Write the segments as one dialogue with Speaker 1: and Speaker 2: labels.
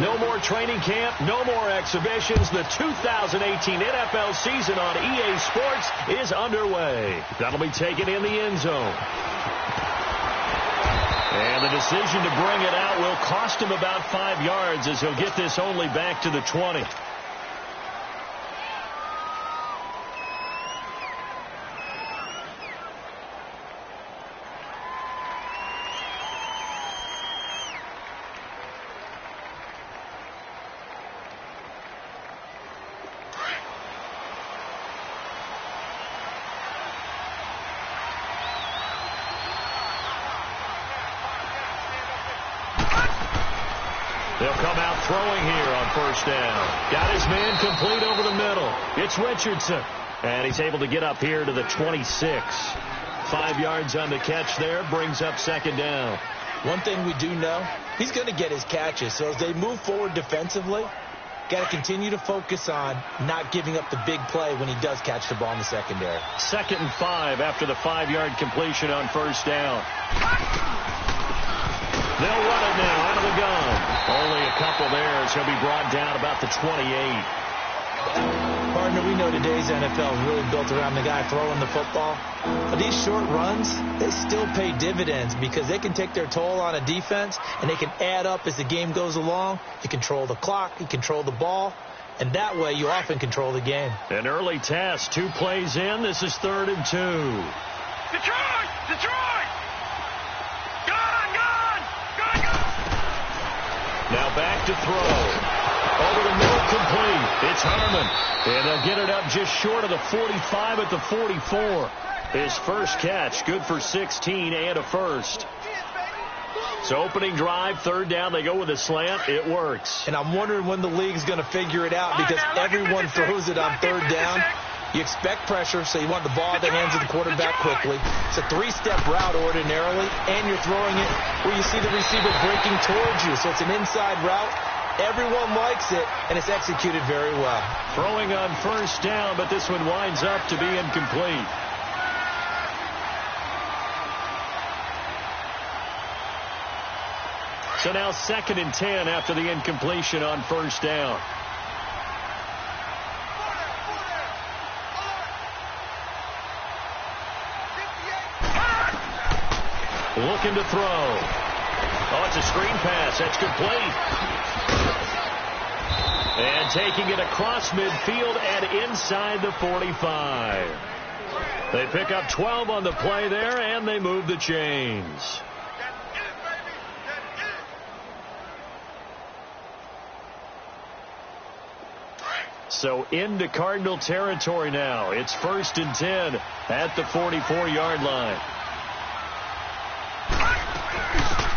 Speaker 1: No more training camp, no more exhibitions. The 2018 NFL season on EA Sports is underway. That'll be taken in the end zone. And the decision to bring it out will cost him about 5 yards as he'll get this only back to the 20. They'll come out throwing here on first down. Got his man complete over the middle. It's Richardson. And he's able to get up here to the 26. 5 yards on the catch there. Brings up second down.
Speaker 2: One thing we do know, he's going to get his catches. So as they move forward defensively, got to continue to focus on not giving up the big play when he does catch the ball in the secondary.
Speaker 1: 2nd and 5 after the 5-yard completion on first down. They'll run it now out of the gun. Only a couple there as he'll be brought down about the 28.
Speaker 2: Partner, we know today's NFL is really built around the guy throwing the football. But these short runs, they still pay dividends because they can take their toll on a defense and they can add up as the game goes along. You control the clock, you control the ball, and that way you often control the game.
Speaker 1: An early test, 2 plays in. This is 3rd and 2.
Speaker 3: Detroit! Detroit!
Speaker 1: Now back to throw. Over the middle, complete. It's Harmon. And they'll get it up just short of the 45 at the 44. His first catch, good for 16 and a first. So opening drive, 3rd down, they go with a slant. It works.
Speaker 2: And I'm wondering when the league's going to figure it out because everyone throws it on 3rd down. You expect pressure, so you want the ball in the hands of the quarterback quickly. It's a 3-step route ordinarily, and you're throwing it where you see the receiver breaking towards you. So it's an inside route. Everyone likes it, and it's executed very well.
Speaker 1: Throwing on first down, but this one winds up to be incomplete. So now 2nd and 10 after the incompletion on first down. Looking to throw. Oh, it's a screen pass. That's complete. And taking it across midfield and inside the 45. They pick up 12 on the play there, and they move the chains. So into Cardinal territory now. It's 1st and 10 at the 44-yard line.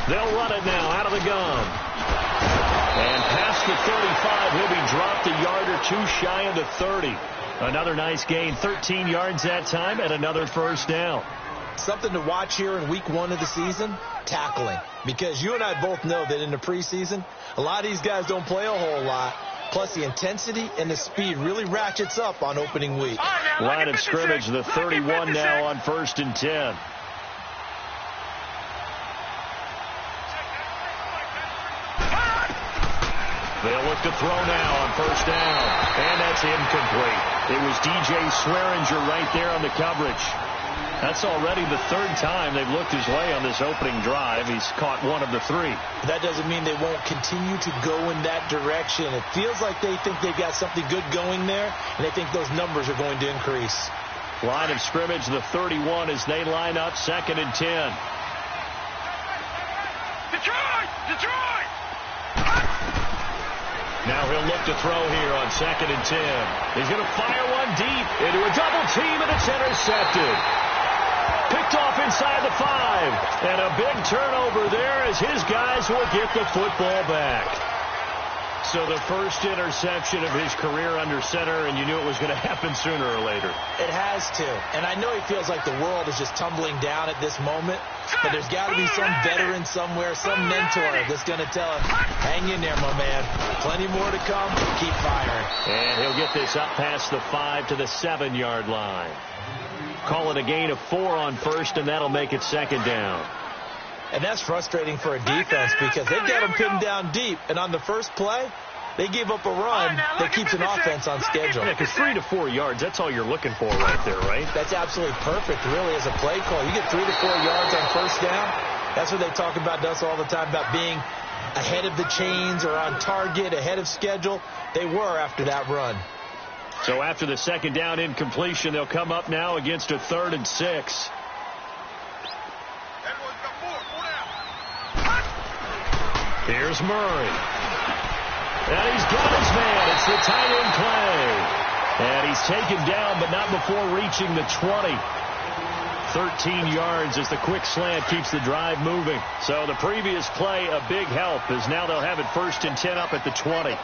Speaker 1: They'll run it now out of the gun. And past the 35, he'll be dropped a yard or 2 shy of the 30. Another nice gain, 13 yards that time, and another first down.
Speaker 2: Something to watch here in week 1 of the season, tackling. Because you and I both know that in the preseason, a lot of these guys don't play a whole lot. Plus, the intensity and the speed really ratchets up on opening week.
Speaker 1: Line of scrimmage, the 31 now on 1st and 10. They'll look to throw now on first down. And that's incomplete. It was DJ Swearinger right there on the coverage. That's already the 3rd time they've looked his way on this opening drive. He's caught 1 of the 3.
Speaker 2: That doesn't mean they won't continue to go in that direction. It feels like they think they've got something good going there, and they think those numbers are going to increase.
Speaker 1: Line of scrimmage, the 31 as they line up 2nd and 10.
Speaker 3: Detroit! Detroit!
Speaker 1: Now he'll look to throw here on 2nd and 10. He's going to fire one deep into a double team, and it's intercepted. Picked off inside the 5. And a big turnover there as his guys will get the football back. So the first interception of his career under center, and you knew it was going to happen sooner or later.
Speaker 2: It has to. And I know he feels like the world is just tumbling down at this moment. But there's got to be some veteran somewhere, some mentor that's going to tell him, hang in there, my man. Plenty more to come. Keep firing.
Speaker 1: And he'll get this up past the 5 to the 7-yard line. Call it a gain of 4 on first, and that'll make it 2nd down.
Speaker 2: And that's frustrating for a defense because they've got them pinned down deep. And on the first play, they gave up a run that keeps an offense on schedule.
Speaker 1: Yeah, because 3 to 4 yards, that's all you're looking for right there, right?
Speaker 2: That's absolutely perfect, really, as a play call. You get 3 to 4 yards on first down. That's what they talk about to us all the time, about being ahead of the chains or on target, ahead of schedule. They were after that run.
Speaker 1: So after the second down incompletion, they'll come up now against a 3rd and 6. Here's Murray. And he's got his man. It's the tight end play. And he's taken down, but not before reaching the 20. 13 yards as the quick slant keeps the drive moving. So the previous play, a big help, as now they'll have it 1st and 10 up at the 20.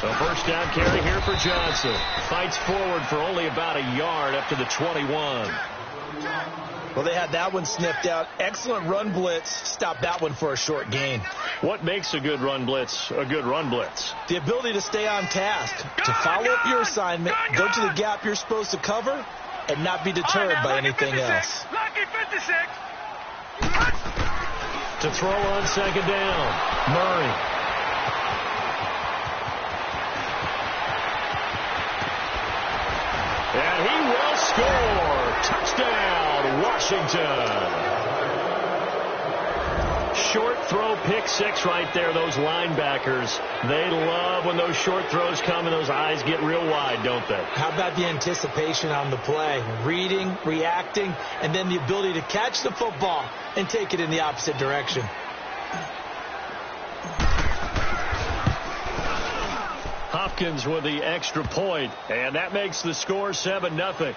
Speaker 1: So first down carry here for Johnson. Fights forward for only about a yard up to the 21.
Speaker 2: Well, they had that one sniffed out. Excellent run blitz. Stopped that one for a short gain.
Speaker 1: What makes a good run blitz a good run blitz?
Speaker 2: The ability to stay on task, to follow up your assignment, go to the gap you're supposed to cover, and not be deterred by anything else.
Speaker 1: To throw on second down, Murray. And he will score. Touchdown, Washington. Short throw, pick six right there, those linebackers. They love when those short throws come and those eyes get real wide, don't they?
Speaker 2: How about the anticipation on the play? Reading, reacting, and then the ability to catch the football and take it in the opposite direction.
Speaker 1: Hopkins with the extra point, and that makes the score 7-0.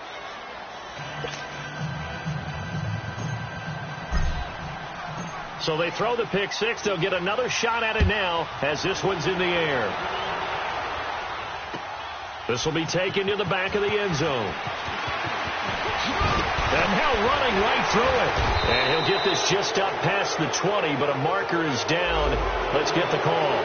Speaker 1: So they throw the pick six. They'll get another shot at it now as this one's in the air. This will be taken to the back of the end zone. And now running right through it. And he'll get this just up past the 20, but a marker is down. Let's get the call.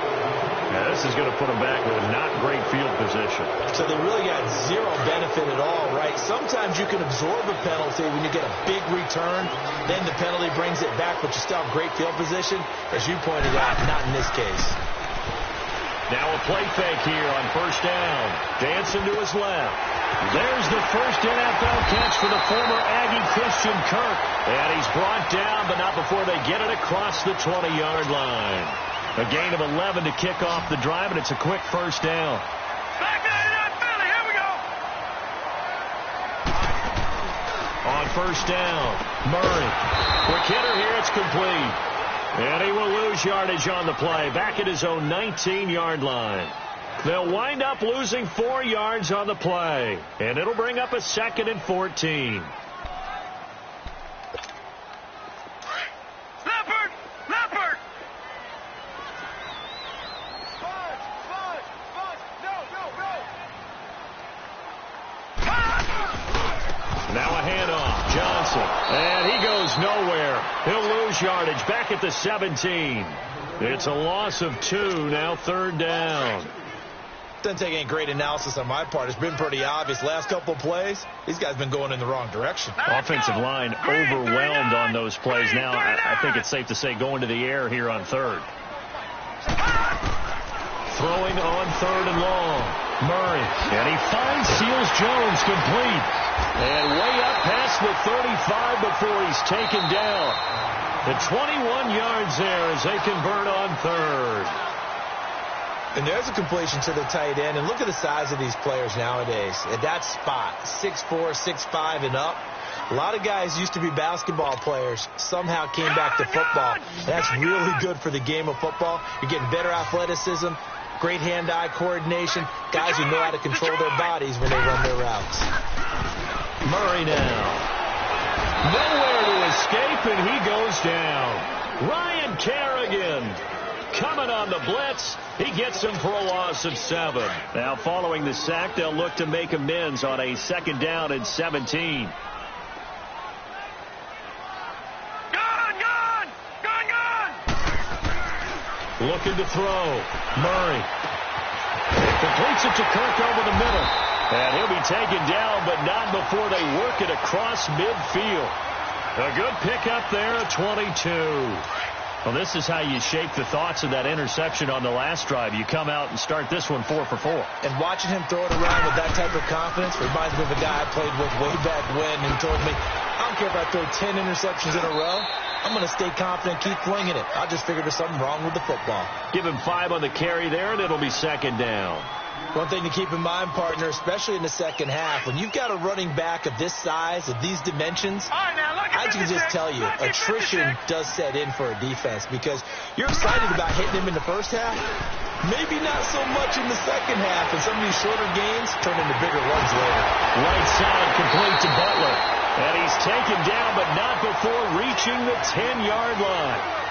Speaker 1: Now, this is going to put them back with a not great field position.
Speaker 2: So they really got zero benefit at all, right? Sometimes you can absorb a penalty when you get a big return. Then the penalty brings it back, but you still have great field position. As you pointed out, not in this case.
Speaker 1: Now a play fake here on first down. Dancing to his left. There's the first NFL catch for the former Aggie Christian Kirk. And he's brought down, but not before they get it across the 20-yard line. A gain of 11 to kick off the drive, and it's a quick first down.
Speaker 3: Back to Philly. Here we go.
Speaker 1: On first down, Murray. Quick hitter here, it's complete. And he will lose yardage on the play, back at his own 19-yard line. They'll wind up losing 4 yards on the play, and it'll bring up a 2nd and 14. Now a handoff, Johnson, and he goes nowhere. He'll lose yardage back at the 17. It's a loss of 2, now 3rd down.
Speaker 2: Doesn't take any great analysis on my part. It's been pretty obvious. Last couple of plays, these guys have been going in the wrong direction.
Speaker 1: Offensive line overwhelmed on those plays. Now I think it's safe to say going to the air here on 3rd. Throwing on 3rd and long. Murray, and he finds Seals Jones complete. And way up past the 35 before he's taken down. The 21 yards there as they convert on 3rd.
Speaker 2: And there's a completion to the tight end. And look at the size of these players nowadays. At that spot, 6'4", 6'5", and up. A lot of guys used to be basketball players, somehow came back to football. And that's really good for the game of football. You're getting better athleticism, great hand-eye coordination, guys who know how to control their bodies when they run their routes.
Speaker 1: Murray now. Nowhere to escape, and he goes down. Ryan Kerrigan coming on the blitz. He gets him for a loss of 7. Now following the sack, they'll look to make amends on a 2nd down and 17. Looking to throw. Murray. Completes it to Kirk over the middle. And he'll be taken down, but not before they work it across midfield. A good pickup there at 22. Well, this is how you shape the thoughts of that interception on the last drive. You come out and start this one 4 for 4.
Speaker 2: And watching him throw it around with that type of confidence reminds me of a guy I played with way back when and told me, I don't care if I throw 10 interceptions in a row. I'm going to stay confident, keep flinging it. I just figured there's something wrong with the football.
Speaker 1: Give him 5 on the carry there, and it'll be second down.
Speaker 2: One thing to keep in mind, partner, especially in the second half, when you've got a running back of this size, of these dimensions, I can just tell you, attrition does set in for a defense because you're excited about hitting him in the first half, maybe not so much in the second half, and some of these shorter gains turn into bigger runs later.
Speaker 1: Right side complete to Butler, and he's taken down, but not before reaching the 10-yard line.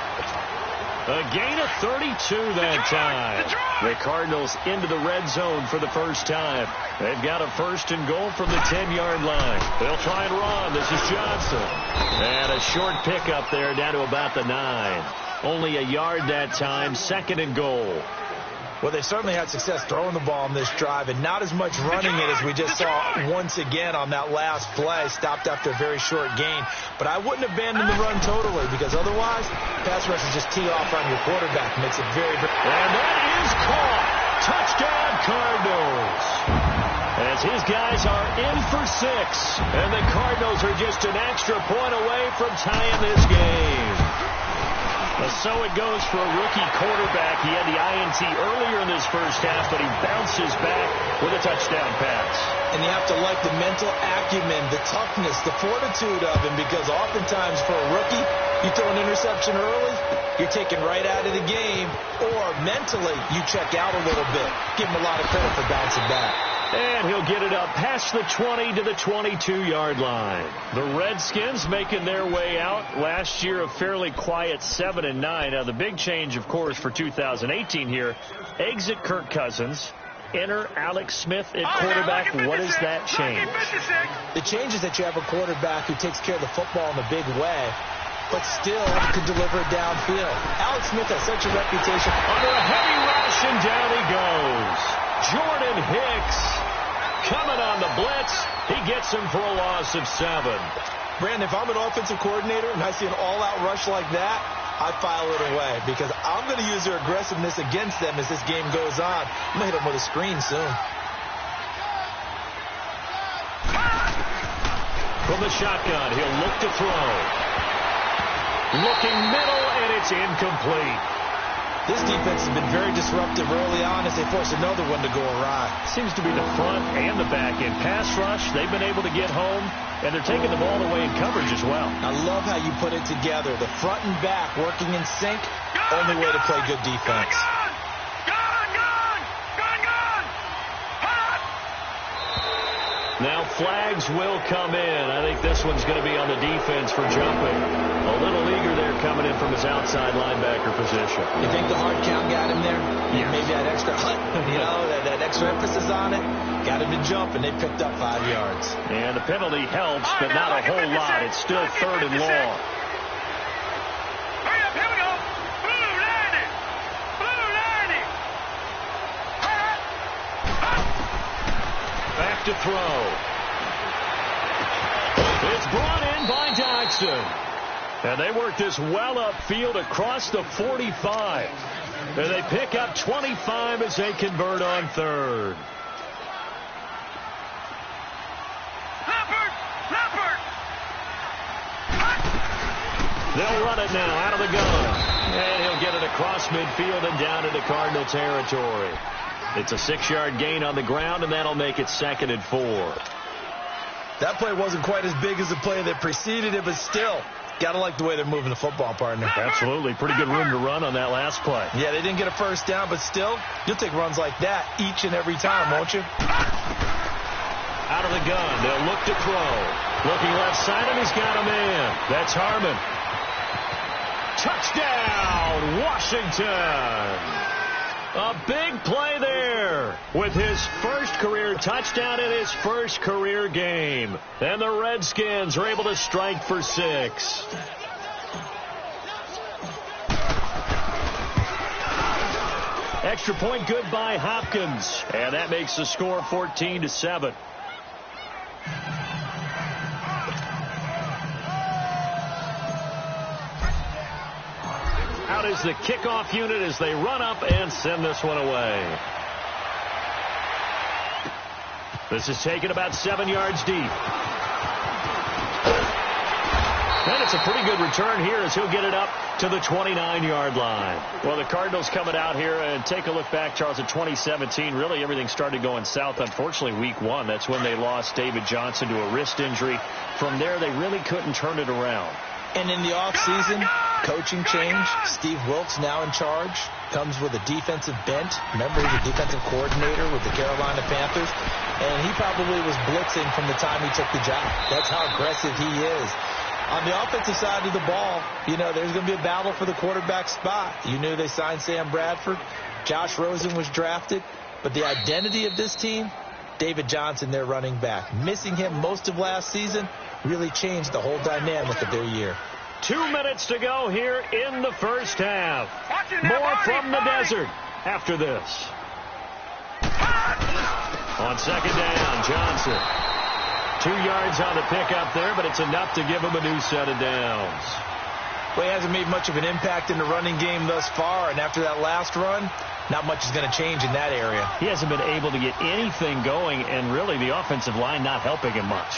Speaker 1: A gain of 32 that time. The Cardinals into the red zone for the first time. They've got a first and goal from the 10-yard line. They'll try and run. This is Johnson. And a short pickup there down to about the 9. Only a yard that time. Second and goal.
Speaker 2: Well, they certainly had success throwing the ball on this drive and not as much running it as we just saw once again on that last play. Stopped after a very short gain. But I wouldn't abandon the run totally because otherwise, pass rush is just tee off on your quarterback. Makes it very, very...
Speaker 1: And that is caught. Touchdown, Cardinals. As his guys are in for 6. And the Cardinals are just an extra point away from tying this game. So it goes for a rookie quarterback. He had the INT earlier in this first half, but he bounces back with a touchdown pass.
Speaker 2: And you have to like the mental acumen, the toughness, the fortitude of him, because oftentimes for a rookie, you throw an interception early, you're taken right out of the game, or mentally you check out a little bit. Give him a lot of credit for bouncing back.
Speaker 1: And he'll get it up past the 20 to the 22-yard line. The Redskins making their way out. Last year, a fairly quiet 7-9. Now, the big change, of course, for 2018 here, exit Kirk Cousins, enter Alex Smith at quarterback. What is that change?
Speaker 2: The change is that you have a quarterback who takes care of the football in a big way, but still can deliver it downfield. Alex Smith has such a reputation.
Speaker 1: Under a heavy rush, and down he goes. Jordan Hicks coming on the blitz. He gets him for a loss of 7.
Speaker 2: Brandon, if I'm an offensive coordinator and I see an all-out rush like that, I file it away because I'm going to use their aggressiveness against them as this game goes on. I'm going to hit them with a screen soon.
Speaker 1: From the shotgun, he'll look to throw. Looking middle, and it's incomplete.
Speaker 2: This defense has been very disruptive early on as they force another one to go awry.
Speaker 1: Seems to be the front and the back end. Pass rush, they've been able to get home, and they're taking the ball away in coverage as well.
Speaker 2: I love how you put it together. The front and back working in sync, only way to play good defense.
Speaker 1: Now flags will come in. I think this one's going to be on the defense for jumping. A little eager there coming in from his outside linebacker position.
Speaker 2: You think the hard count got him there?
Speaker 1: Yes.
Speaker 2: Maybe that extra that extra emphasis on it got him to jump, and they picked up 5 yards.
Speaker 1: And the penalty helps, but not a whole lot. It's still 3rd and long.
Speaker 3: Hurry up, here we go. Blue 90. Blue 90.
Speaker 1: Back to throw. It's brought in by Dodson. And they work this well upfield across the 45. And they pick up 25 as they convert on 3rd.
Speaker 3: Leopard.
Speaker 1: They'll run it now out of the gun. And he'll get it across midfield and down into Cardinal territory. It's a 6-yard gain on the ground, and that'll make it 2nd and 4.
Speaker 2: That play wasn't quite as big as the play that preceded it, but still, got to like the way they're moving the football, partner.
Speaker 1: Absolutely. Pretty good room to run on that last play.
Speaker 2: Yeah, they didn't get a first down, but still, you'll take runs like that each and every time, won't you?
Speaker 1: Out of the gun. They'll look to throw. Looking left side, and he's got a man. That's Harmon. Touchdown, Washington. A big play there with his first career touchdown in his first career game. And the Redskins are able to strike for 6. Extra point good by Hopkins. And that makes the score 14-7. Out is the kickoff unit as they run up and send this one away. This is taken about 7 yards deep. And it's a pretty good return here as he'll get it up to the 29-yard line. Well, the Cardinals coming out here, and take a look back, Charles, at 2017. Really, everything started going south. Unfortunately, week 1, that's when they lost David Johnson to a wrist injury. From there, they really couldn't turn it around.
Speaker 2: And in the offseason, coaching change. Steve Wilkes now in charge. Comes with a defensive bent. Remember, he's a defensive coordinator with the Carolina Panthers. And he probably was blitzing from the time he took the job. That's how aggressive he is. On the offensive side of the ball, you know, there's going to be a battle for the quarterback spot. You knew they signed Sam Bradford. Josh Rosen was drafted. But the identity of this team, David Johnson, their running back. Missing him most of last season really changed the whole dynamic of their year.
Speaker 1: 2 minutes to go here in the first half. More from the desert after this. On second down, Johnson. 2 yards on the pickup there, but it's enough to give him a new set of downs.
Speaker 2: Well, he hasn't made much of an impact in the running game thus far, and after that last run, not much is going to change in that area.
Speaker 1: He hasn't been able to get anything going, and really the offensive line not helping him much.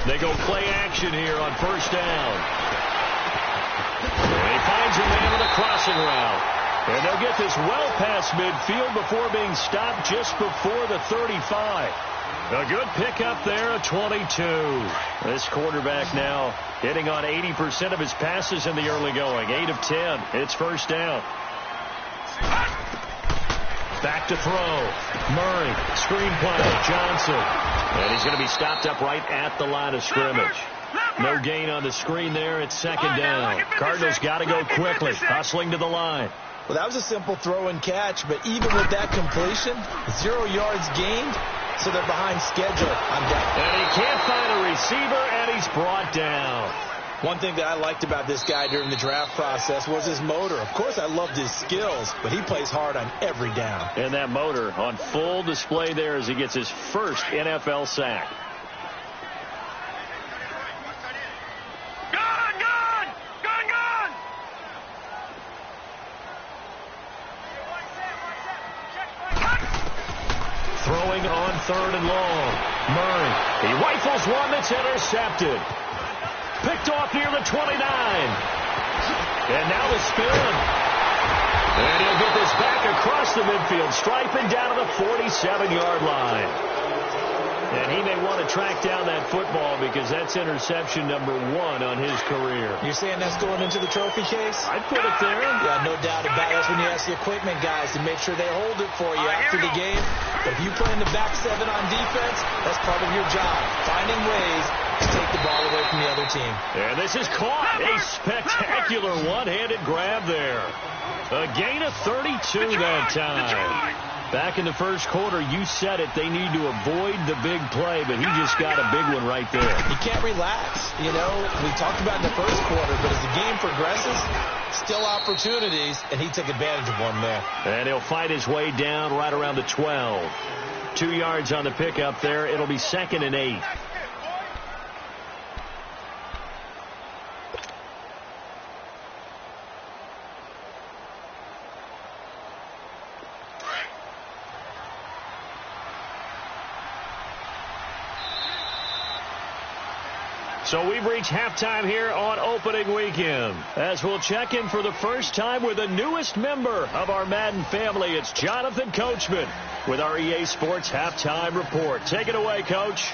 Speaker 1: They go play action here on first down. And he finds a man with a crossing route. And they'll get this well past midfield before being stopped just before the 35. A good pickup there, a 22. This quarterback now hitting on 80% of his passes in the early going. 8 of 10. It's first down. Back to throw. Murray. Screenplay. Johnson. And he's going to be stopped up right at the line of scrimmage. No gain on the screen there. It's second down. Cardinals got to go quickly. Hustling to the line.
Speaker 2: Well, that was a simple throw and catch, but even with that completion, 0 yards gained, so they're behind schedule on that.
Speaker 1: And he can't find a receiver, and he's brought down.
Speaker 2: One thing that I liked about this guy during the draft process was his motor. Of course, I loved his skills, but he plays hard on every down.
Speaker 1: And that motor on full display there as he gets his first NFL sack. Throwing on third and long. Murray. He rifles one that's intercepted. Picked off near the 29. And now the spin. And he'll get this back across the midfield stripe and down to the 47-yard line. And he may want to track down that football because that's interception number 1 on his career.
Speaker 2: You're saying that's going into the trophy case?
Speaker 1: I'd put it there.
Speaker 2: Yeah, no doubt about it. That's when you ask the equipment guys to make sure they hold it for you after the game. But if you play in the back 7 on defense, that's part of your job. Finding ways to take the ball away from the other team.
Speaker 1: And this is caught. A spectacular one-handed grab there. A gain of 32 that time. Back in the first quarter, you said it, they need to avoid the big play, but he just got a big one right there.
Speaker 2: You can't relax. You know, we talked about in the first quarter, but as the game progresses, still opportunities, and he took advantage of one there.
Speaker 1: And he'll fight his way down right around the 12. 2 yards on the pickup there. It'll be second and 8. So we've reached halftime here on opening weekend. As we'll check in for the first time with the newest member of our Madden family, it's Jonathan Coachman with our EA Sports Halftime Report. Take it away, Coach.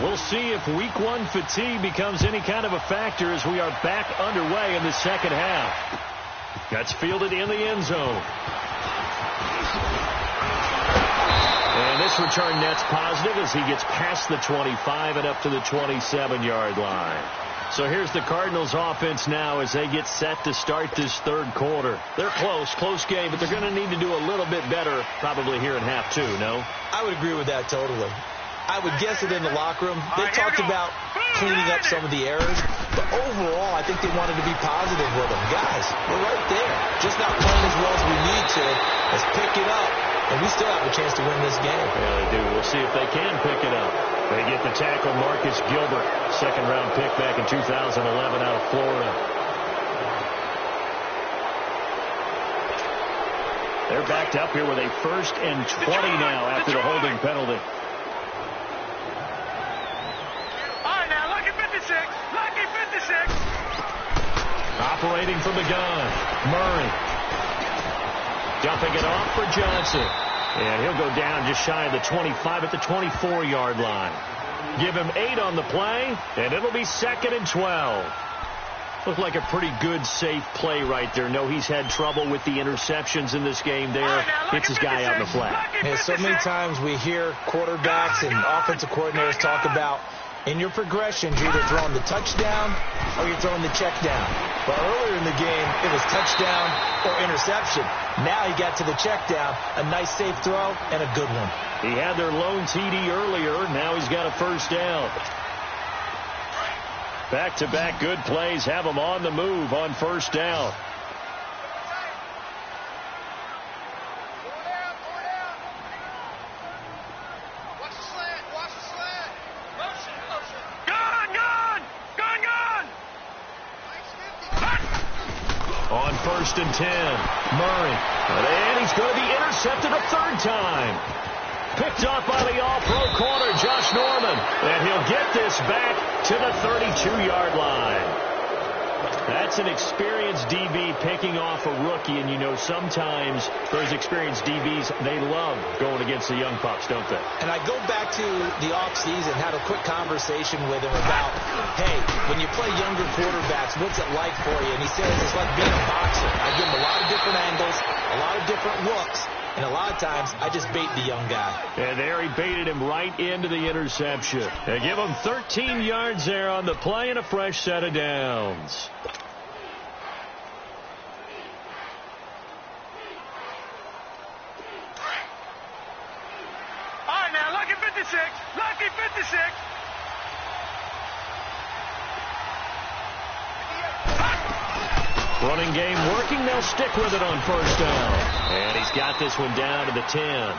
Speaker 1: We'll see if week 1 fatigue becomes any kind of a factor as we are back underway in the second half. That's fielded in the end zone. And this return net's positive as he gets past the 25 and up to the 27-yard line. So here's the Cardinals offense now as they get set to start this third quarter. They're close game, but they're going to need to do a little bit better probably here in half two, no?
Speaker 2: I would agree with that totally. I would guess it in the locker room. They talked about cleaning up some of the errors, but overall I think they wanted to be positive with them. Guys, we're right there. Just not playing as well as we need to. Let's pick it up, and we still have a chance to win this game.
Speaker 1: Yeah, they do. We'll see if they can pick it up. They get the tackle, Marcus Gilbert, second-round pick back in 2011 out of Florida. They're backed up here with a 1st and 20 now after the holding penalty.
Speaker 3: All right, now, lucky 56. Lucky 56.
Speaker 1: Operating from the gun, Murray. Dumping it off for Johnson. And he'll go down just shy of the 25 at the 24-yard line. Give him 8 on the play, and it'll be 2nd and 12. Looked like a pretty good, safe play right there. No, he's had trouble with the interceptions in this game there. Hits his guy out in the flat.
Speaker 2: And so many times we hear quarterbacks and offensive coordinators talk about in your progressions, you're either throwing the touchdown or you're throwing the check down. But earlier in the game, it was touchdown or interception. Now he got to the check down, a nice safe throw, and a good one.
Speaker 1: He had their lone TD earlier. Now he's got a first down. Back-to-back good plays have him on the move on first down. On 1st and 10, Murray. And he's going to be intercepted a 3rd time. Picked off by the all-pro corner, Josh Norman. And he'll get this back to the 32-yard line. That's an experienced DB picking off a rookie, and you know sometimes those experienced DBs, they love going against the young pups, don't they?
Speaker 2: And I go back to the offseason, had a quick conversation with him about, hey, when you play younger quarterbacks, what's it like for you? And he says it's like being a boxer. I give him a lot of different angles, a lot of different looks, and a lot of times I just bait the young guy.
Speaker 1: And there he baited him right into the interception. They give him 13 yards there on the play and a fresh set of downs.
Speaker 3: Lucky 56.
Speaker 1: Running game working. They'll stick with it on first down. And he's got this one down to the 10.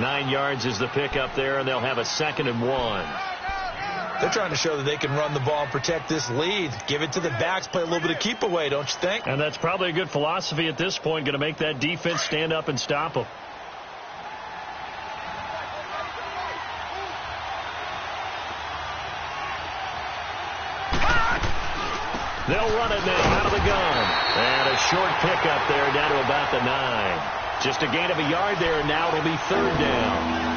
Speaker 1: 9 yards is the pickup there, and they'll have a 2nd and 1.
Speaker 2: They're trying to show that they can run the ball and protect this lead. Give it to the backs, play a little bit of keep away, don't you think?
Speaker 1: And that's probably a good philosophy at this point, going to make that defense stand up and stop them. They'll run it now out of the gun. And a short pickup there down to about the 9. Just a gain of a yard there, and now it'll be 3rd down.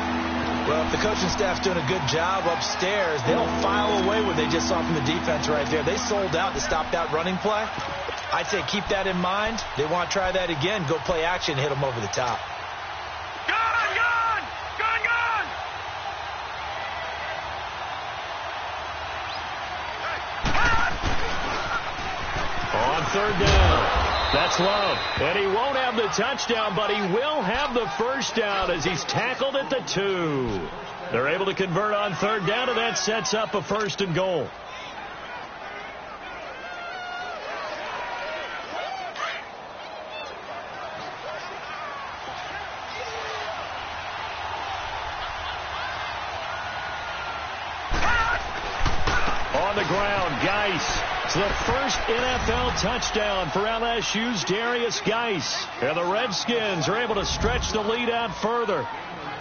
Speaker 2: Well, if the coaching staff's doing a good job upstairs, they'll file away what they just saw from the defense right there. They sold out to stop that running play. I'd say keep that in mind. They want to try that again. Go play action, hit them over the top.
Speaker 1: On 3rd down, that's Love. And he won't have the touchdown, but he will have the first down as he's tackled at the 2. They're able to convert on 3rd down, and that sets up a 1st and goal. On the ground, Geis. It's the first NFL touchdown for LSU's Darius Geis. And the Redskins are able to stretch the lead out further.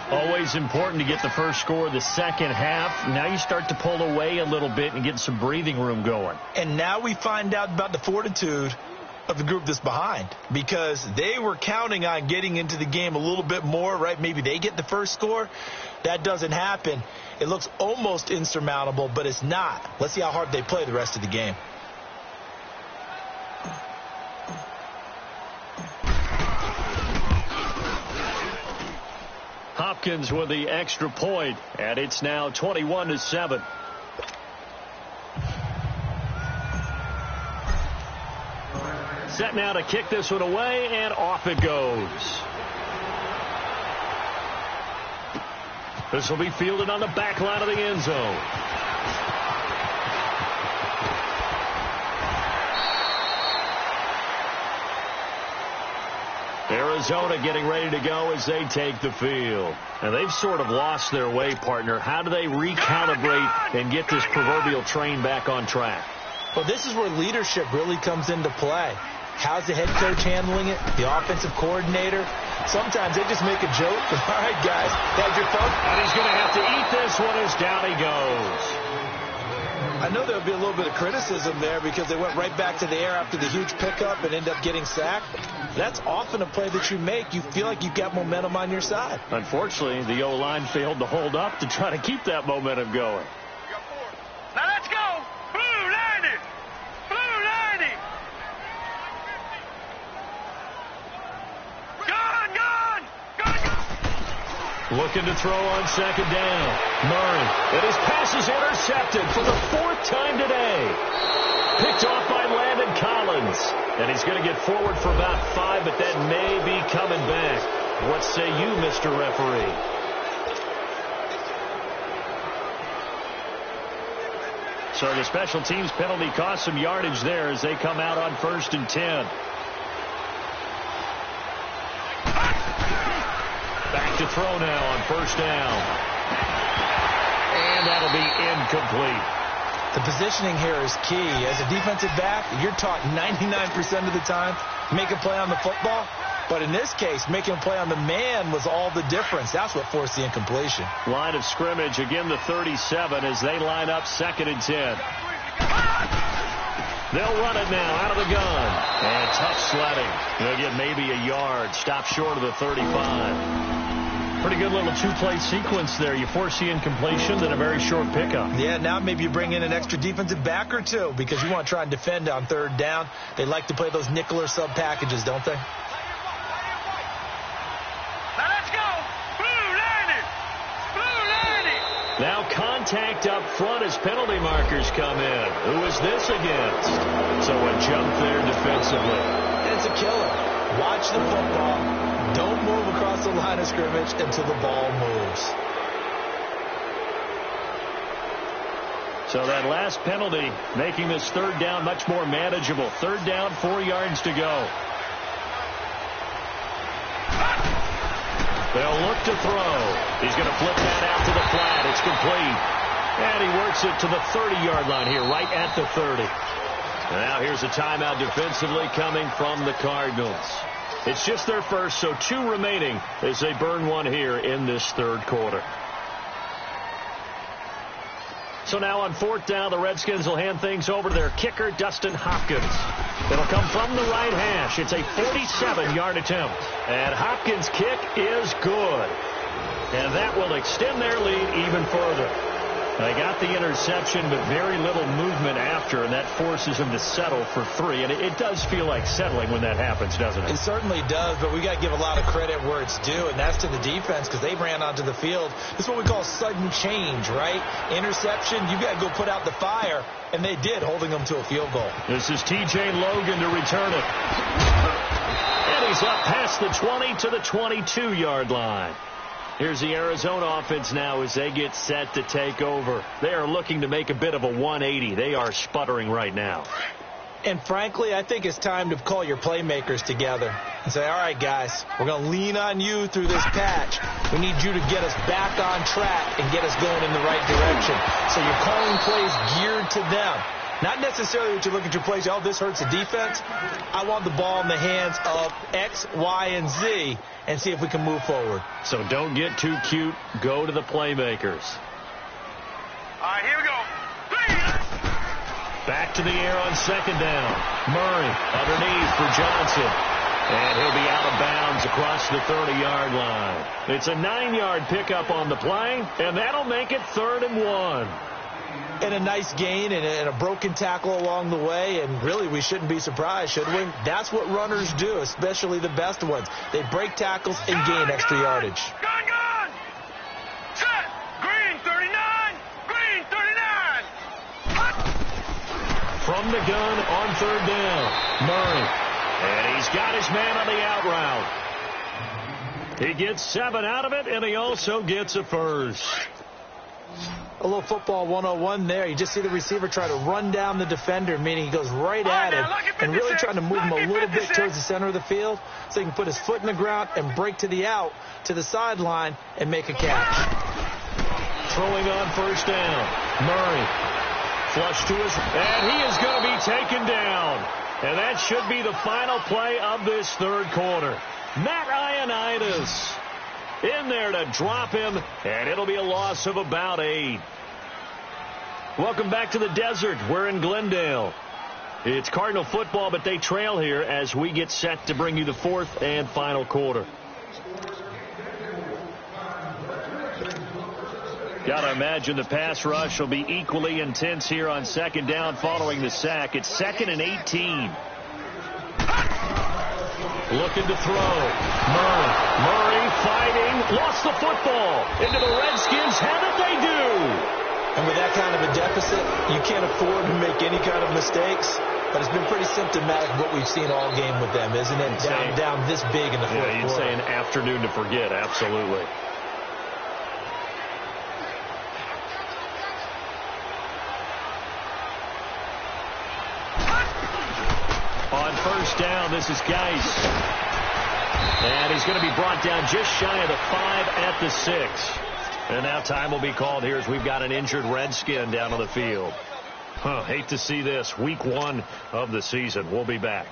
Speaker 1: Always important to get the first score of the second half. Now you start to pull away a little bit and get some breathing room going.
Speaker 2: And now we find out about the fortitude of the group that's behind, because they were counting on getting into the game a little bit more, right? Maybe they get the first score. That doesn't happen. It looks almost insurmountable, but it's not. Let's see how hard they play the rest of the game.
Speaker 1: Hopkins with the extra point, and it's now 21-7. set now to kick this one away, and off it goes. This will be fielded on the back line of the end zone. Arizona getting ready to go as they take the field. And they've sort of lost their way, partner. How do they recalibrate and get this proverbial train back on track?
Speaker 2: Well, this is where leadership really comes into play. How's the head coach handling it? The offensive coordinator? Sometimes they just make a joke. All right, guys, that's your phone.
Speaker 1: And he's going to have to eat this one as down he goes.
Speaker 2: I know there'll be a little bit of criticism there because they went right back to the air after the huge pickup and ended up getting sacked. That's often a play that you make. You feel like you've got momentum on your side.
Speaker 1: Unfortunately, the O-line failed to hold up to try to keep that momentum going.
Speaker 3: Now let's go. Blue 90. Blue 90. Gone.
Speaker 1: Looking to throw on second down. Murray. And his pass is intercepted for the 4th time today. Picked off by Landon Collins. And he's going to get forward for about 5, but that may be coming back. What say you, Mr. Referee? So the special teams penalty cost some yardage there as they come out on 1st and 10. Back to throw now on 1st down. And that'll be incomplete.
Speaker 2: The positioning here is key. As a defensive back, you're taught 99% of the time, make a play on the football. But in this case, making a play on the man was all the difference. That's what forced the incompletion.
Speaker 1: Line of scrimmage, again the 37 as they line up 2nd and 10. They'll run it now out of the gun. And tough sledding. They'll get maybe a yard. Stop short of the 35. Pretty good little 2-play sequence there. You force the incompletion, then a very short pickup.
Speaker 2: Yeah, now maybe you bring in an extra defensive back or two because you want to try and defend on 3rd down. They like to play those nickel or sub packages, don't they?
Speaker 3: Now let's go. Blue 90. Blue 90.
Speaker 1: Now contact up front as penalty markers come in. Who is this against? So a jump there defensively.
Speaker 2: It's a killer. Watch the football. Don't move across the line of scrimmage until the ball moves.
Speaker 1: So that last penalty making this 3rd down much more manageable. 3rd down, 4 yards to go. They'll look to throw. He's going to flip that out to the flat. It's complete. And he works it to the 30-yard line here, right at the 30. Now here's a timeout defensively coming from the Cardinals. It's just their first, so 2 remaining as they burn one here in this 3rd quarter. So now on 4th down, the Redskins will hand things over to their kicker, Dustin Hopkins. It'll come from the right hash. It's a 47-yard attempt. And Hopkins' kick is good. And that will extend their lead even further. They got the interception, but very little movement after, and that forces him to settle for 3. And it does feel like settling when that happens, doesn't it?
Speaker 2: It certainly does, but we got to give a lot of credit where it's due, and that's to the defense because they ran onto the field. This is what we call sudden change, right? Interception, you got to go put out the fire, and they did, holding them to a field goal.
Speaker 1: This is T.J. Logan to return it. And he's up past the 20 to the 22-yard line. Here's the Arizona offense now as they get set to take over. They are looking to make a bit of a 180. They are sputtering right now.
Speaker 2: And frankly, I think it's time to call your playmakers together and say, all right, guys, we're going to lean on you through this patch. We need you to get us back on track and get us going in the right direction. So you're calling plays geared to them. Not necessarily that you look at your plays, oh, this hurts the defense. I want the ball in the hands of X, Y, and Z and see if we can move forward.
Speaker 1: So don't get too cute. Go to the playmakers.
Speaker 3: All right, here we go. 3.
Speaker 1: Back to the air on 2nd down. Murray underneath for Johnson. And he'll be out of bounds across the 30-yard line. It's a 9-yard pickup on the play, and that'll make it 3rd and 1.
Speaker 2: And a nice gain and a broken tackle along the way. And really, we shouldn't be surprised, should we? That's what runners do, especially the best ones. They break tackles and gain extra yardage.
Speaker 3: Gone. Set. Green 39. Green 39.
Speaker 1: From the gun on 3rd down. Murray And he's got his man on the out route. He gets 7 out of it, and he also gets a first.
Speaker 2: A little football 101 there. You just see the receiver try to run down the defender, meaning he goes right at him and really trying to move him a little bit towards the center of the field so he can put his foot in the ground and break to the out, to the sideline, and make a catch.
Speaker 1: Throwing on first down. Murray. Flush to his, and he is going to be taken down. And that should be the final play of this third quarter. Matt Ioannidis in there to drop him, and it'll be a loss of about 8. Welcome back to the desert. We're in Glendale. It's Cardinal football, but they trail here as we get set to bring you the fourth and final quarter. Gotta imagine the pass rush will be equally intense here on second down following the sack. It's 2nd and 18. Looking to throw. Murray fighting. Lost the football. Into the Redskins. Have it, they do.
Speaker 2: And with that kind of a deficit, you can't afford to make any kind of mistakes. But it's been pretty symptomatic of what we've seen all game with them, isn't it? Down this big in the fourth quarter.
Speaker 1: You'd say an afternoon to forget. Absolutely. On first down, this is Geis. And he's going to be brought down just shy of the 5 at the 6. And now time will be called here as we've got an injured Redskin down on the field. Hate to see this. Week 1 of the season. We'll be back.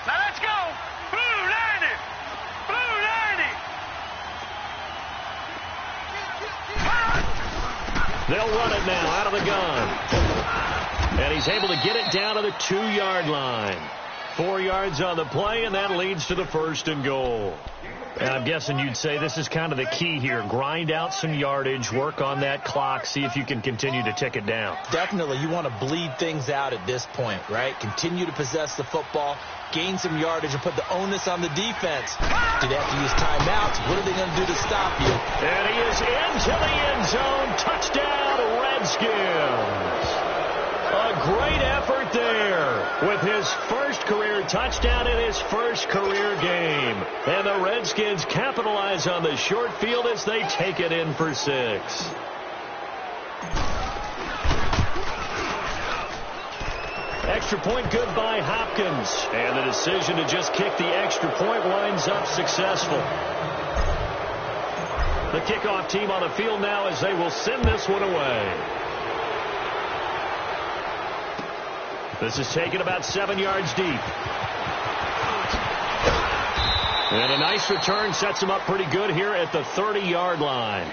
Speaker 3: Now let's go. Blue 90. Blue 90.
Speaker 1: They'll run it now out of the gun. And he's able to get it down to the 2-yard line. 4 yards on the play, and that leads to the 1st and goal. And I'm guessing you'd say this is kind of the key here. Grind out some yardage, work on that clock, see if you can continue to tick it down.
Speaker 2: Definitely. You want to bleed things out at this point, right? Continue to possess the football, gain some yardage, and put the onus on the defense. Do they have to use timeouts? What are they going to do to stop you?
Speaker 1: And he is into the end zone. Touchdown, Redskins. A great effort there with his first career touchdown in his first career game. And the Redskins capitalize on the short field as they take it in for 6. Extra point good by Hopkins. And the decision to just kick the extra point winds up successful. The kickoff team on the field now as they will send this one away. This is taken about 7 yards deep. And a nice return sets them up pretty good here at the 30-yard line.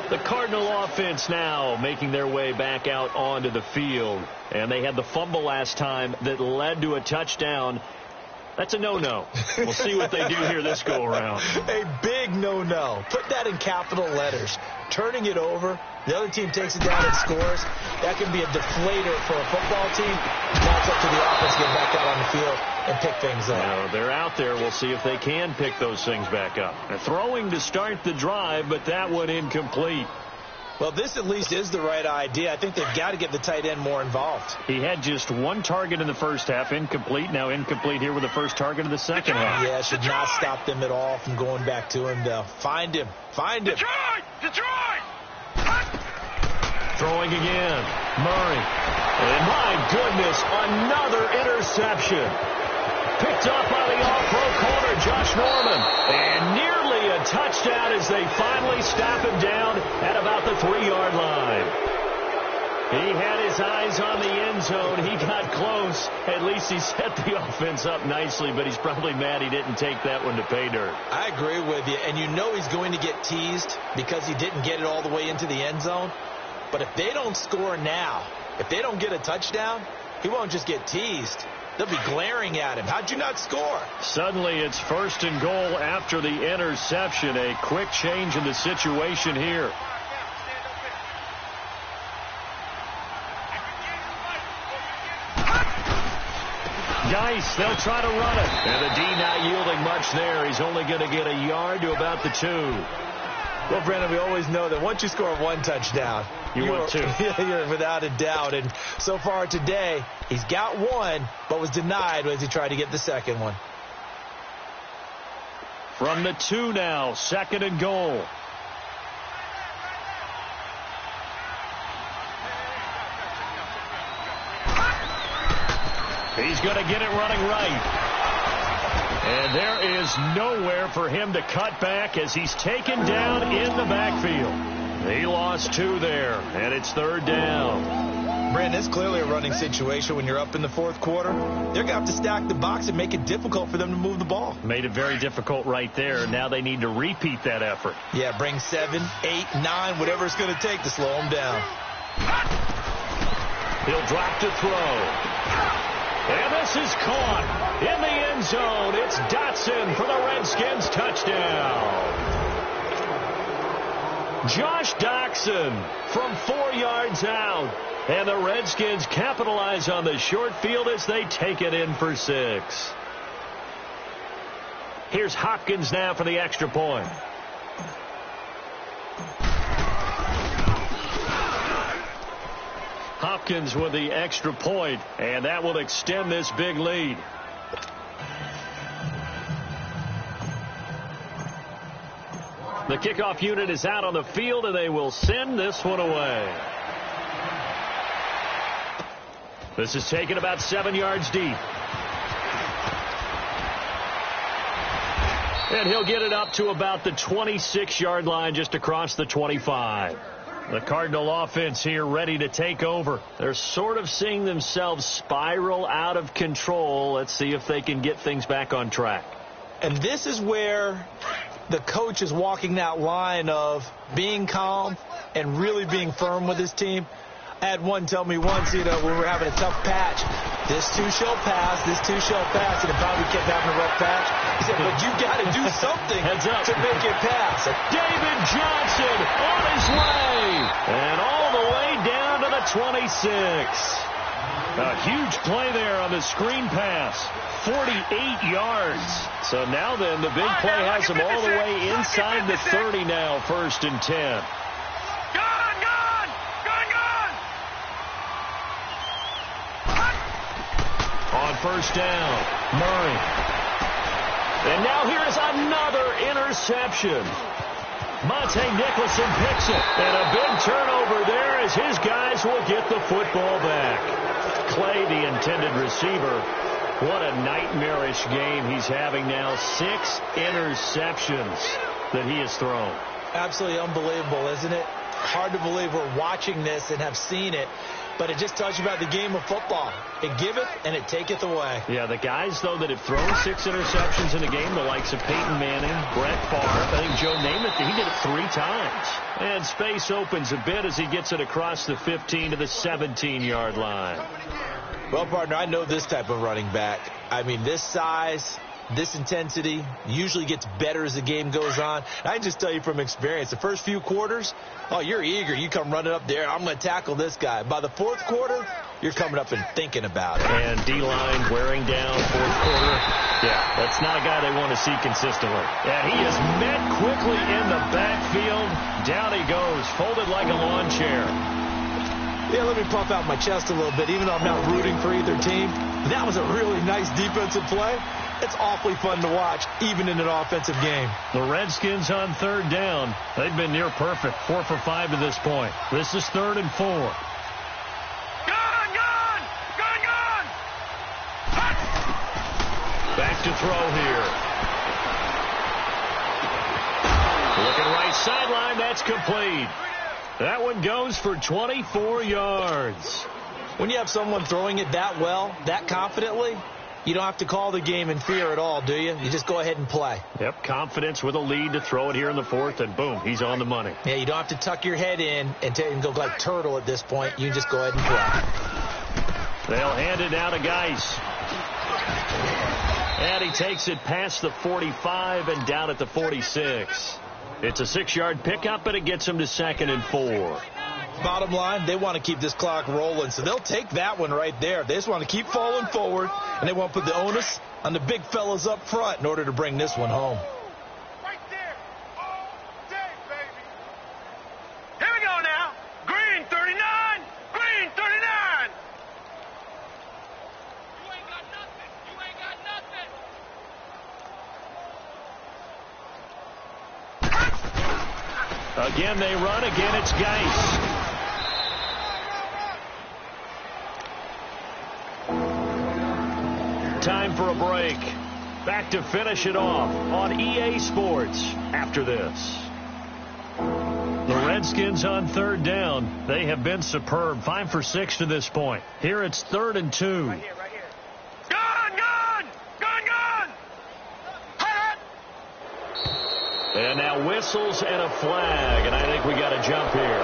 Speaker 1: The Cardinal offense now making their way back out onto the field. And they had the fumble last time that led to a touchdown. That's a no-no. We'll see what they do here this go-around.
Speaker 2: A big no-no. Put that in capital letters. Turning it over, the other team takes it down and scores. That can be a deflator for a football team. Now it's up to the offense to get back out on the field and pick things up.
Speaker 1: Now, they're out there. We'll see if they can pick those things back up. They're throwing to start the drive, but that one incomplete.
Speaker 2: Well, this at least is the right idea. I think they've got to get the tight end more involved.
Speaker 1: He had just 1 target in the first half, incomplete. Now incomplete here with the first target of the second half.
Speaker 2: Yeah, should not stop them at all from going back to him, though. Find him. Find him.
Speaker 3: Detroit!
Speaker 1: Throwing again. Murray. And my goodness, another interception. Picked up by the all-pro corner, Josh Norman. And nearly a touchdown as they finally stop him down at about the 3-yard line. He had his eyes on the end zone. He got close. At least he set the offense up nicely, but he's probably mad he didn't take that one to pay dirt.
Speaker 2: I agree with you, and you know he's going to get teased because he didn't get it all the way into the end zone. But if they don't score now, if they don't get a touchdown, he won't just get teased. They'll be glaring at him. How'd you not score?
Speaker 1: Suddenly it's 1st and goal after the interception. A quick change in the situation here. Geis, they'll try to run it. And the D not yielding much there. He's only going to get a yard to about the 2.
Speaker 2: Well, Brandon, we always know that once you score one touchdown,
Speaker 1: want two.
Speaker 2: You're without a doubt. And so far today, he's got one, but was denied as he tried to get the second one.
Speaker 1: From the 2 now, 2nd and goal. He's going to get it running right. And there is nowhere for him to cut back as he's taken down in the backfield. He lost 2 there, and it's 3rd down.
Speaker 2: Brandon, it's clearly a running situation when you're up in the 4th quarter. They're going to have to stack the box and make it difficult for them to move the ball.
Speaker 1: Made it very difficult right there. Now they need to repeat that effort.
Speaker 2: Yeah, bring 7, 8, 9, whatever it's going to take to slow them down.
Speaker 1: He'll drop to throw. And this is caught in the end zone. It's Dotson for the Redskins touchdown. Josh Doctson from 4 yards out. And the Redskins capitalize on the short field as they take it in for 6. Here's Hopkins now for the extra point. Hopkins with the extra point, and that will extend this big lead. The kickoff unit is out on the field, and they will send this one away. This is taken about 7 yards deep. And he'll get it up to about the 26-yard line, just across the 25. The Cardinal offense here ready to take over. They're sort of seeing themselves spiral out of control. Let's see if they can get things back on track.
Speaker 2: And this is where the coach is walking that line of being calm and really being firm with his team. I had one tell me once, when we were having a tough patch, this too shall pass, this too shall pass, and if we kept having a rough patch, he said, but you got to do something to make it pass.
Speaker 1: David Johnson on his way, and all the way down to the 26. A huge play there on the screen pass, 48 yards. So now then, the big play has him all the way inside the 30 now, 1st and 10. On 1st down, Murray. And now here's another interception. Monte Nicholson picks it. And a big turnover there as his guys will get the football back. Clay, the intended receiver. What a nightmarish game he's having now. 6 interceptions that he has thrown.
Speaker 2: Absolutely unbelievable, isn't it? Hard to believe we're watching this and have seen it. But it just tells you about the game of football. It giveth and it taketh away.
Speaker 1: Yeah, the guys, though, that have thrown 6 interceptions in a game, the likes of Peyton Manning, Brett Favre, I think Joe Namath, he did it 3 times. And space opens a bit as he gets it across the 15 to the 17-yard line.
Speaker 2: Well, partner, I know this type of running back. I mean, this size, this intensity usually gets better as the game goes on. And I can just tell you from experience, the first few quarters, oh, you're eager. You come running up there. I'm going to tackle this guy. By the 4th quarter, you're coming up and thinking about it.
Speaker 1: And D-line wearing down 4th quarter. Yeah, that's not a guy they want to see consistently. And he is met quickly in the backfield. Down he goes, folded like a lawn chair.
Speaker 2: Yeah, let me puff out my chest a little bit. Even though I'm not rooting for either team, that was a really nice defensive play. It's awfully fun to watch, even in an offensive game.
Speaker 1: The Redskins on 3rd down. They've been near perfect, 4 for 5 to this point. This is 3rd and 4.
Speaker 3: Gone!
Speaker 1: Back to throw here. Looking right sideline, that's complete. That one goes for 24 yards.
Speaker 2: When you have someone throwing it that well, that confidently, you don't have to call the game in fear at all, do you? You just go ahead and play.
Speaker 1: Yep, confidence with a lead to throw it here in the 4th, and boom, he's on the money.
Speaker 2: Yeah, you don't have to tuck your head in and go like turtle at this point. You can just go ahead and play.
Speaker 1: They'll hand it now to Geis. And he takes it past the 45 and down at the 46. It's a 6-yard pickup, but it gets him to 2nd and 4.
Speaker 2: Bottom line, they want to keep this clock rolling, so they'll take that one right there. They just want to keep falling forward, and they want to put the onus on the big fellas up front in order to bring this one home.
Speaker 3: Right there. All day, baby.
Speaker 1: Again they run. Again it's Geis. Time for a break. Back to finish it off on EA Sports after this. The Redskins on third down. They have been superb. 5 for 6 to this point. Here it's 3rd and 2.
Speaker 3: Right here. Gone!
Speaker 1: And now whistles and a flag. And I think we got a jump here.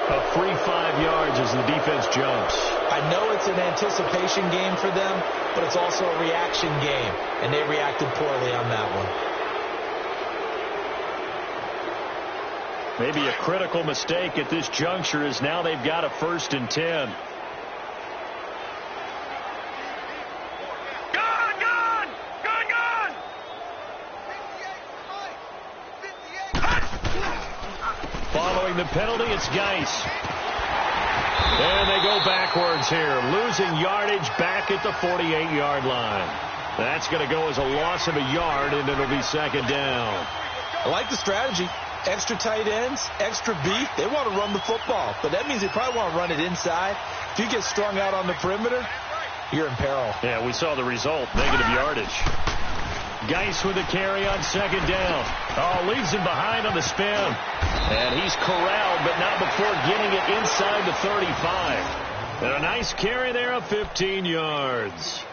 Speaker 1: A free 5 yards as the defense jumps.
Speaker 2: I know it's an anticipation game for them, but it's also a reaction game. And they reacted poorly on that one.
Speaker 1: Maybe a critical mistake at this juncture is now they've got a 1st and 10.
Speaker 3: Gone!
Speaker 1: Following the penalty, it's Geis. And they go backwards here, losing yardage back at the 48-yard line. That's going to go as a loss of a yard, and it'll be 2nd down.
Speaker 2: I like the strategy. Extra tight ends, extra beef. They want to run the football, but that means they probably want to run it inside. If you get strung out on the perimeter, you're in peril.
Speaker 1: Yeah, we saw the result, negative yardage. Geis with a carry on 2nd down. Oh, leaves him behind on the spin. And he's corralled, but not before getting it inside the 35. And a nice carry there of 15 yards.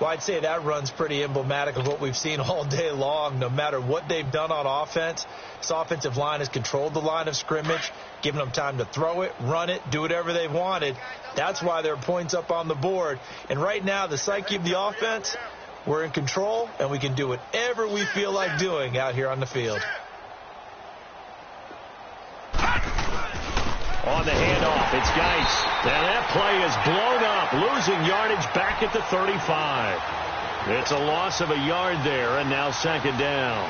Speaker 2: Well, I'd say that run's pretty emblematic of what we've seen all day long. No matter what they've done on offense, this offensive line has controlled the line of scrimmage, given them time to throw it, run it, do whatever they've wanted. That's why there are points up on the board. And right now, the psyche of the offense, we're in control, and we can do whatever we feel like doing out here on the field.
Speaker 1: On the handoff, it's Geis. And that play is blown up, losing yardage back at the 35. It's a loss of a yard there, and now 2nd down.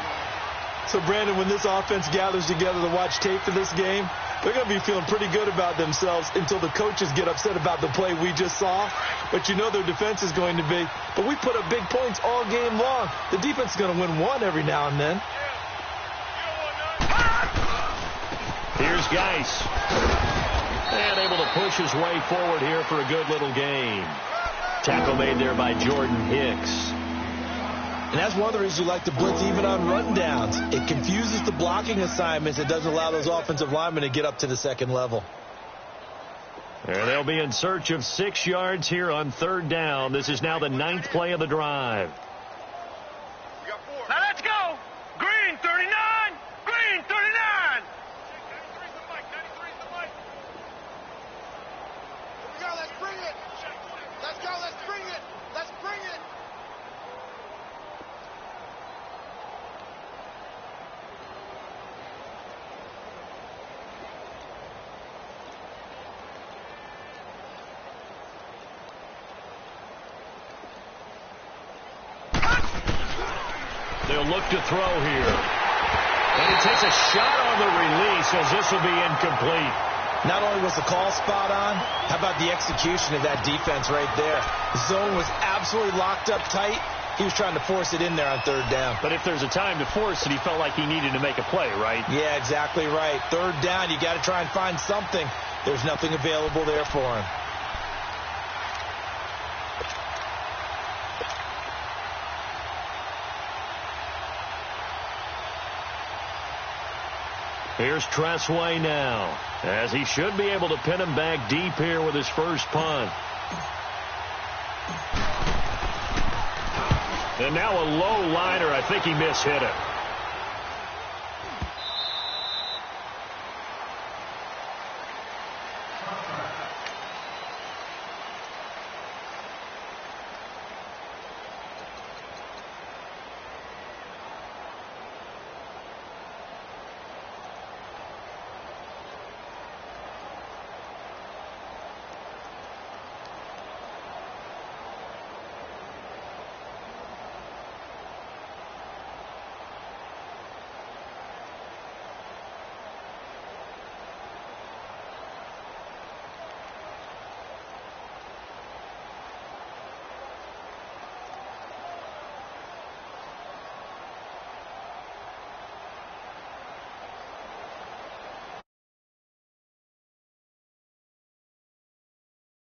Speaker 2: So, Brandon, when this offense gathers together to watch tape for this game, they're going to be feeling pretty good about themselves until the coaches get upset about the play we just saw. But you know their defense is going to be. But we put up big points all game long. The defense is going to win one every now and then.
Speaker 1: Here's Geis. And able to push his way forward here for a good little gain. Tackle made there by Jordan Hicks.
Speaker 2: And that's one of the reasons you like to blitz even on rundowns. It confuses the blocking assignments. It doesn't allow those offensive linemen to get up to the 2nd level.
Speaker 1: And they'll be in search of 6 yards here on 3rd down. This is now the 9th play of the drive.
Speaker 3: Now let's go! Green 39! Green 39!
Speaker 4: Let's bring it! Let's go! Let's bring it! Let's bring it!
Speaker 1: They'll look to throw here. And he takes a shot on the release as this will be incomplete.
Speaker 2: Not only was the call spot on, how about the execution of that defense right there? The zone was absolutely locked up tight. He was trying to force it in there on 3rd down.
Speaker 1: But if there's a time to force it, he felt like he needed to make a play, right?
Speaker 2: Yeah, exactly right. 3rd down, you got to try and find something. There's nothing available there for him.
Speaker 1: Here's Tressway now, as he should be able to pin him back deep here with his first punt. And now a low liner. I think he mishit it.